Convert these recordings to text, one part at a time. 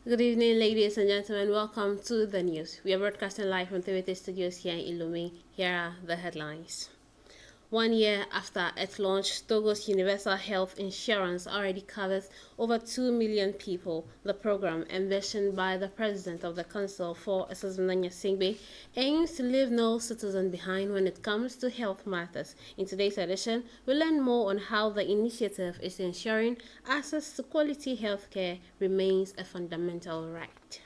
Good evening, ladies and gentlemen. Welcome to the news. We are broadcasting live from TVT studios here in Ilumi. Here are the headlines. 1 year after its launch, Togo's universal health insurance already covers over 2 million people. The program, envisioned by the president of the council for Esazunanya Singbe, aims to leave no citizen behind when it comes to health matters. In today's edition, we learn more on how the initiative is ensuring access to quality healthcare remains a fundamental right.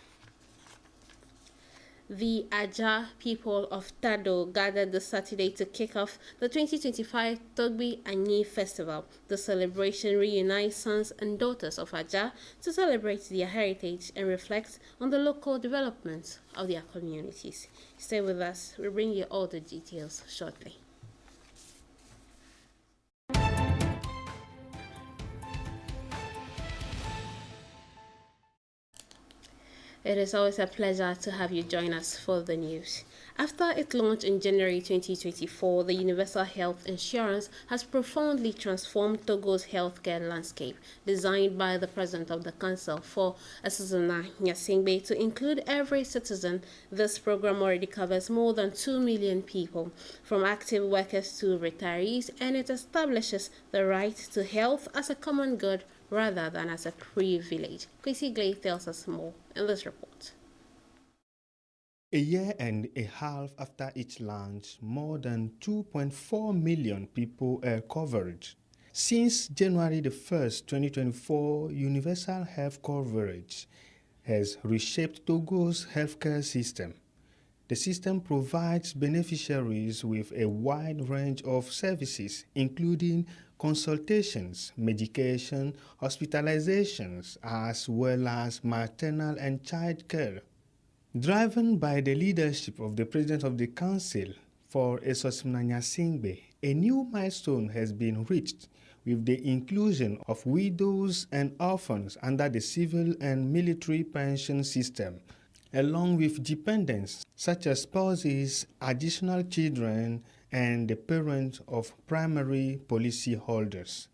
The Aja people of Tado gathered this Saturday to kick off the 2025 Togbi Anyi Festival. The celebration reunites sons and daughters of Aja to celebrate their heritage and reflect on the local development of their communities. Stay with us, we'll bring you all the details shortly. It is always a pleasure to have you join us for the news. After its launch in January 2024, the Universal Health Insurance has profoundly transformed Togo's healthcare landscape. Designed by the President of the Council for Asuzuna Nyasingbe to include every citizen, this program already covers more than 2 million people, from active workers to retirees, and it establishes the right to health as a common good rather than as a privilege. Quincy Glade tells us more in this report. A year and a half after its launch, more than 2.4 million people are covered. Since January the 1st, 2024, universal health coverage has reshaped Togo's healthcare system. The system provides beneficiaries with a wide range of services, including consultations, medication, hospitalizations, as well as maternal and child care. Driven by the leadership of the President of the Council for Esosmnanya Singbe, a new milestone has been reached with the inclusion of widows and orphans under the civil and military pension system, along with dependents such as spouses, additional children, and the parents of primary policy holders.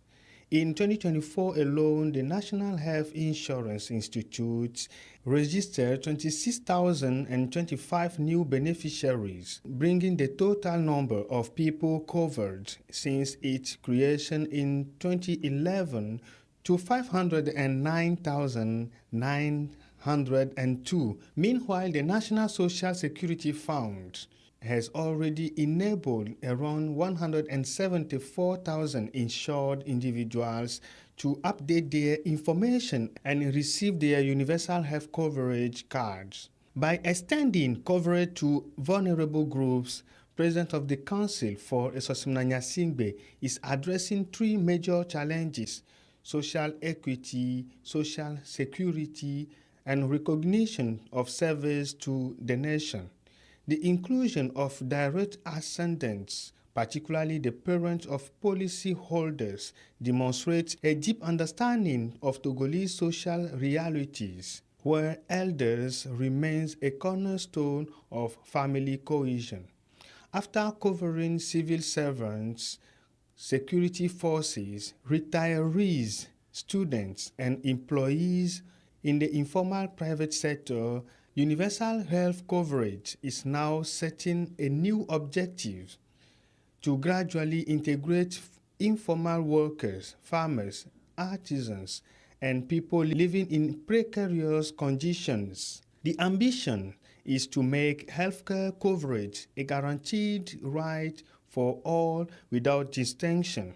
In 2024 alone, the National Health Insurance Institute registered 26,025 new beneficiaries, bringing the total number of people covered since its creation in 2011 to 509,902. Meanwhile, the National Social Security Fund has already enabled around 174,000 insured individuals to update their information and receive their universal health coverage cards. By extending coverage to vulnerable groups, President of the Council for Esosmnanya Singbe is addressing three major challenges: social equity, social security, and recognition of service to the nation. The inclusion of direct ascendants, particularly the parents of policy holders, demonstrates a deep understanding of Togolese social realities, where elders remains a cornerstone of family cohesion. After covering civil servants, security forces, retirees, students, and employees in the informal private sector, universal health coverage is now setting a new objective to gradually integrate informal workers, farmers, artisans, and people living in precarious conditions. The ambition is to make healthcare coverage a guaranteed right for all without distinction.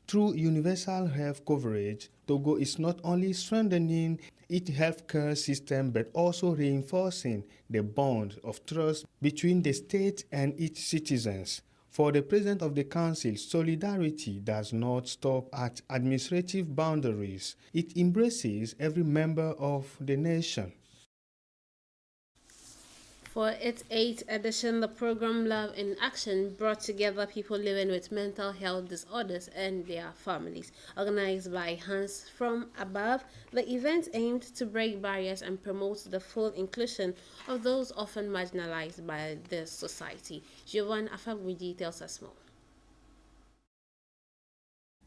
Through universal health coverage, Togo is not only strengthening its healthcare system but also reinforcing the bond of trust between the state and its citizens. For the President of the Council, solidarity does not stop at administrative boundaries. It embraces every member of the nation. For its 8th edition, the program Love in Action brought together people living with mental health disorders and their families. Organized by Hands from Above, the event aimed to break barriers and promote the full inclusion of those often marginalized by the society. Jovan Afagwiji tells us more.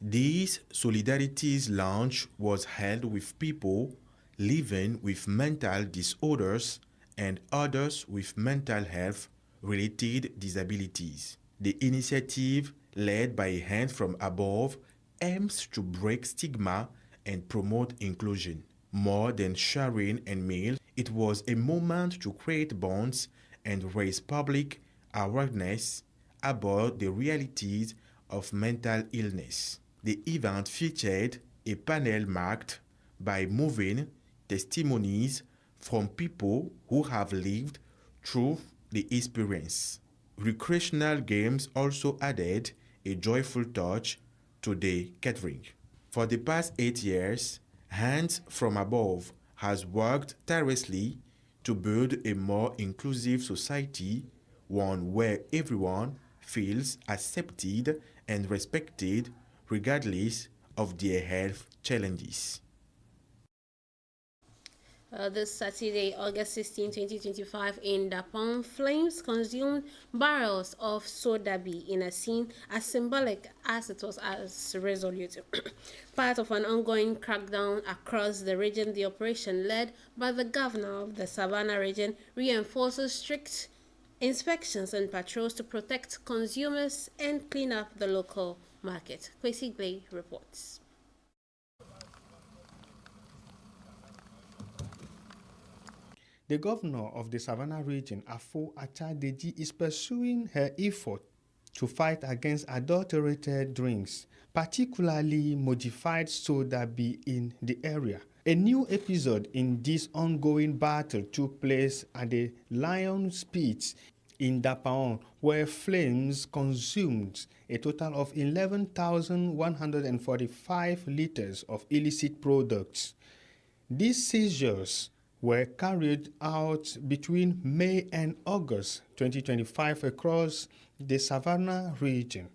This Solidarity's launch was held with people living with mental disorders and others with mental health-related disabilities. The initiative, led by Hands from Above, aims to break stigma and promote inclusion. More than sharing and meals, it was a moment to create bonds and raise public awareness about the realities of mental illness. The event featured a panel marked by moving testimonies from people who have lived through the experience. Recreational games also added a joyful touch to the gathering. For the past 8 years, Hands from Above has worked tirelessly to build a more inclusive society, one where everyone feels accepted and respected regardless of their health challenges. This Saturday, August 16, 2025, in Dapong, flames consumed barrels of soda bee in a scene as symbolic as it was as resolute. Part of an ongoing crackdown across the region, the operation led by the governor of the Savannah region reinforces strict inspections and patrols to protect consumers and clean up the local market. Kwesi Glay reports. The governor of the Savannah region, Afo Achadeji, is pursuing her effort to fight against adulterated drinks, particularly modified soda bee in the area. A new episode in this ongoing battle took place at the Lion's Pit in Dapaon, where flames consumed a total of 11,145 liters of illicit products. These seizures were carried out between May and August 2025 across the Savannah region.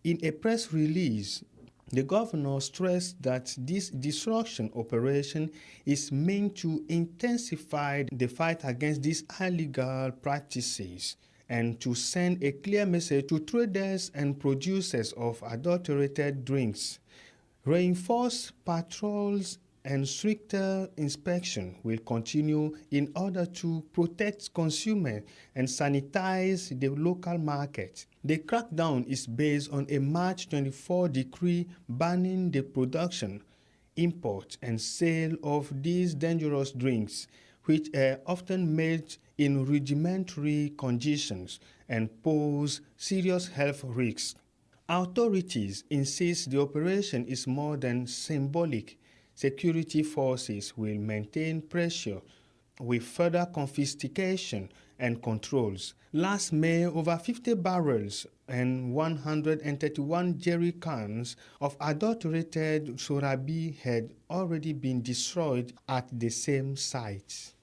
In a press release, the governor stressed that this destruction operation is meant to intensify the fight against these illegal practices and to send a clear message to traders and producers of adulterated drinks. Reinforced patrols and stricter inspection will continue in order to protect consumers and sanitize the local market. The crackdown is based on a March 24 decree banning the production, import, and sale of these dangerous drinks, which are often made in rudimentary conditions and pose serious health risks. Authorities insist the operation is more than symbolic. Security forces will maintain pressure with further confiscation and controls. Last May, over 50 barrels and 131 jerry cans of adulterated sorabi had already been destroyed at the same site.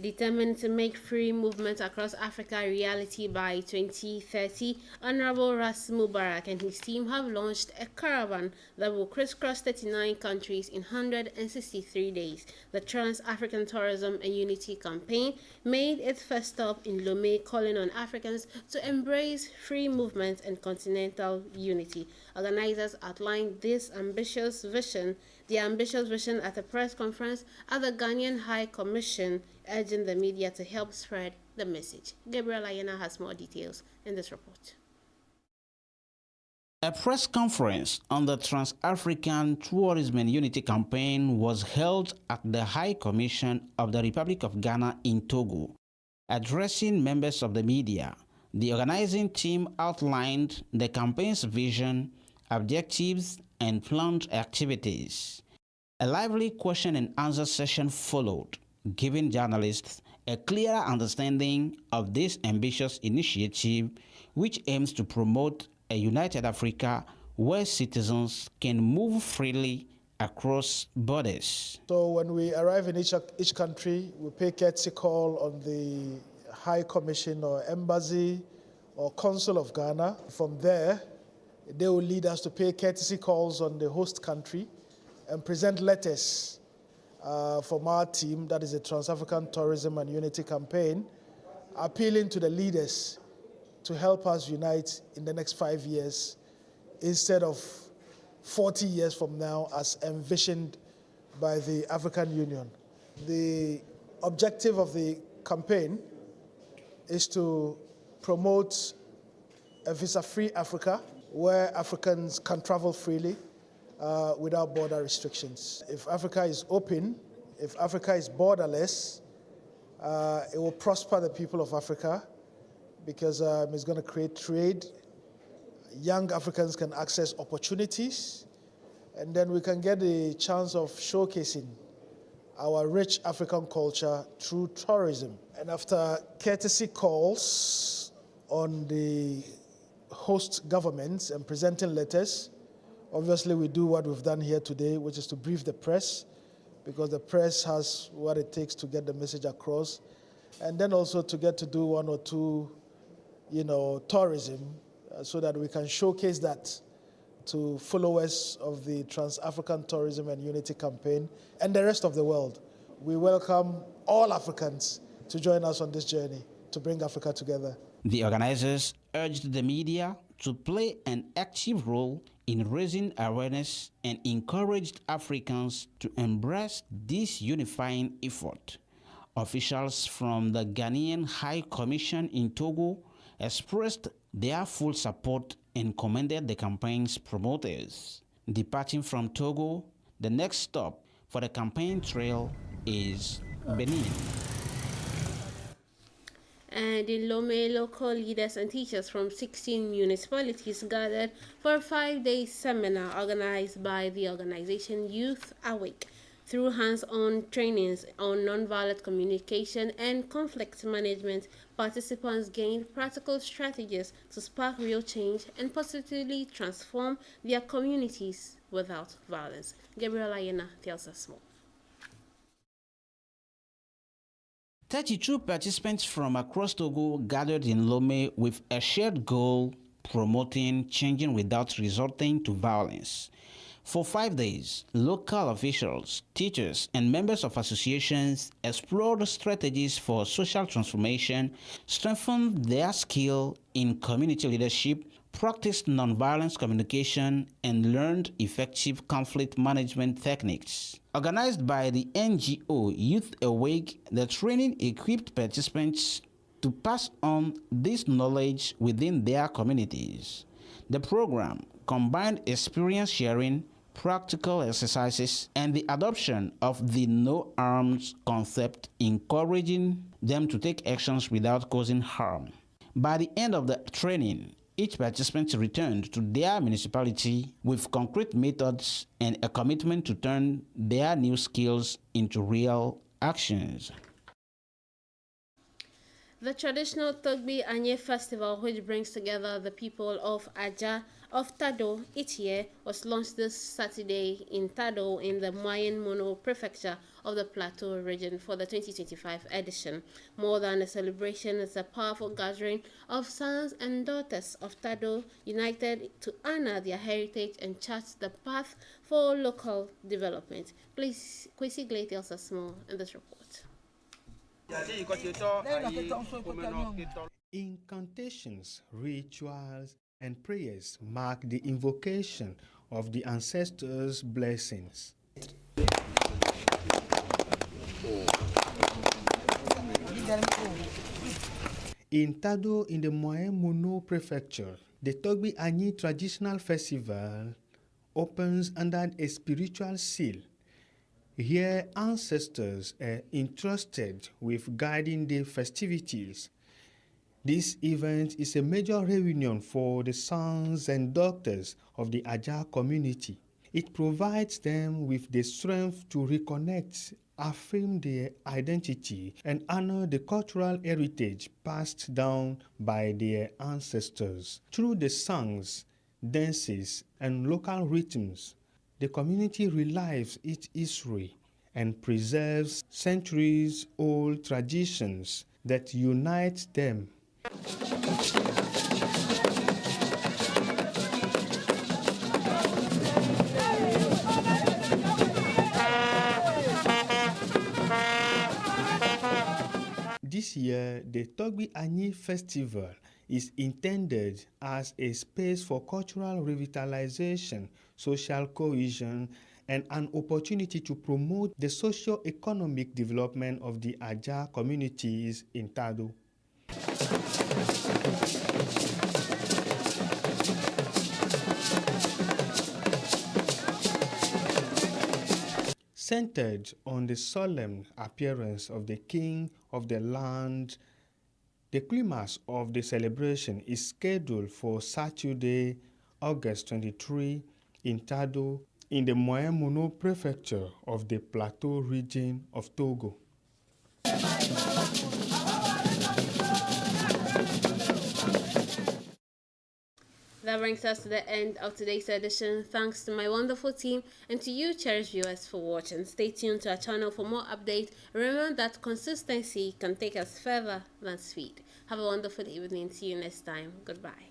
Determined to make free movement across Africa a reality by 2030, Honorable Ras Mubarak and his team have launched a caravan that will crisscross 39 countries in 163 days. The Trans-African Tourism and Unity campaign made its first stop in Lomé, calling on Africans to embrace free movement and continental unity. Organizers outlined the ambitious vision at a press conference at the Ghanaian High Commission, urging the media to help spread the message. Gabriel Ayena has more details in this report. A press conference on the Trans-African Tourism and Unity campaign was held at the High Commission of the Republic of Ghana in Togo. Addressing members of the media, the organizing team outlined the campaign's vision, objectives, and planned activities. A lively question and answer session followed, giving journalists a clearer understanding of this ambitious initiative, which aims to promote a united Africa where citizens can move freely across borders. So when we arrive in each country, we pay courtesy call on the High Commission or Embassy or Consul of Ghana. From there, they will lead us to pay courtesy calls on the host country and present letters from our team, that is the Trans-African Tourism and Unity campaign, appealing to the leaders to help us unite in the next 5 years instead of 40 years from now as envisioned by the African Union. The objective of the campaign is to promote a visa-free Africa where Africans can travel freely without border restrictions. If Africa is open, if Africa is borderless, it will prosper the people of Africa because it's going to create trade. Young Africans can access opportunities, and then we can get the chance of showcasing our rich African culture through tourism. And after courtesy calls on the host governments and presenting letters, obviously we do what we've done here today, which is to brief the press, because the press has what it takes to get the message across, and then also to get to do one or two, tourism, so that we can showcase that to followers of the Trans-African Tourism and Unity Campaign and the rest of the world. We welcome all Africans to join us on this journey to bring Africa together. The organizers urged the media to play an active role in raising awareness and encouraged Africans to embrace this unifying effort. Officials from the Ghanaian High Commission in Togo expressed their full support and commended the campaign's promoters. Departing from Togo, the next stop for the campaign trail is Benin. And in Lomé, local leaders and teachers from 16 municipalities gathered for a 5-day seminar organized by the organization Youth Awake. Through hands-on trainings on nonviolent communication and conflict management, participants gained practical strategies to spark real change and positively transform their communities without violence. Gabriela Yena tells us more. 32 participants from across Togo gathered in Lomé with a shared goal: promoting changing without resorting to violence. For 5 days, local officials, teachers, and members of associations explored strategies for social transformation, strengthened their skill in community leadership, practiced nonviolence communication, and learned effective conflict management techniques. Organized by the NGO Youth Awake, the training equipped participants to pass on this knowledge within their communities. The program combined experience sharing, practical exercises, and the adoption of the no arms concept, encouraging them to take actions without causing harm. By the end of the training, each participant returned to their municipality with concrete methods and a commitment to turn their new skills into real actions. The traditional Togbi Anye festival, which brings together the people of Aja of Tado each year, was launched this Saturday in Tado in the Mayen Mono prefecture of the Plateau region for the 2025 edition. More than a celebration, it's a powerful gathering of sons and daughters of Tado united to honor their heritage and chart the path for local development. Please, Kwesi Glade tells us more in this report. Incantations, rituals, and prayers mark the invocation of the ancestors' blessings. In Tado, in the Moyen Mono prefecture, the Togbi Anyi traditional festival opens under a spiritual seal. Here, ancestors are entrusted with guiding the festivities. This event is a major reunion for the sons and daughters of the Aja community. It provides them with the strength to reconnect, affirm their identity, and honor the cultural heritage passed down by their ancestors. Through the songs, dances, and local rhythms, the community relives its history and preserves centuries-old traditions that unite them. This year, the Togbi Anyi Festival is intended as a space for cultural revitalization, social cohesion, and an opportunity to promote the socio-economic development of the Aja communities in Tado. Centered on the solemn appearance of the king of the land, the climax of the celebration is scheduled for Saturday, August 23 in Tado, in the Moyen-Mono prefecture of the Plateau region of Togo. That brings us to the end of today's edition. Thanks to my wonderful team and to you, cherished viewers, for watching. Stay tuned to our channel for more updates. Remember that consistency can take us further than speed. Have a wonderful evening. See you next time. Goodbye.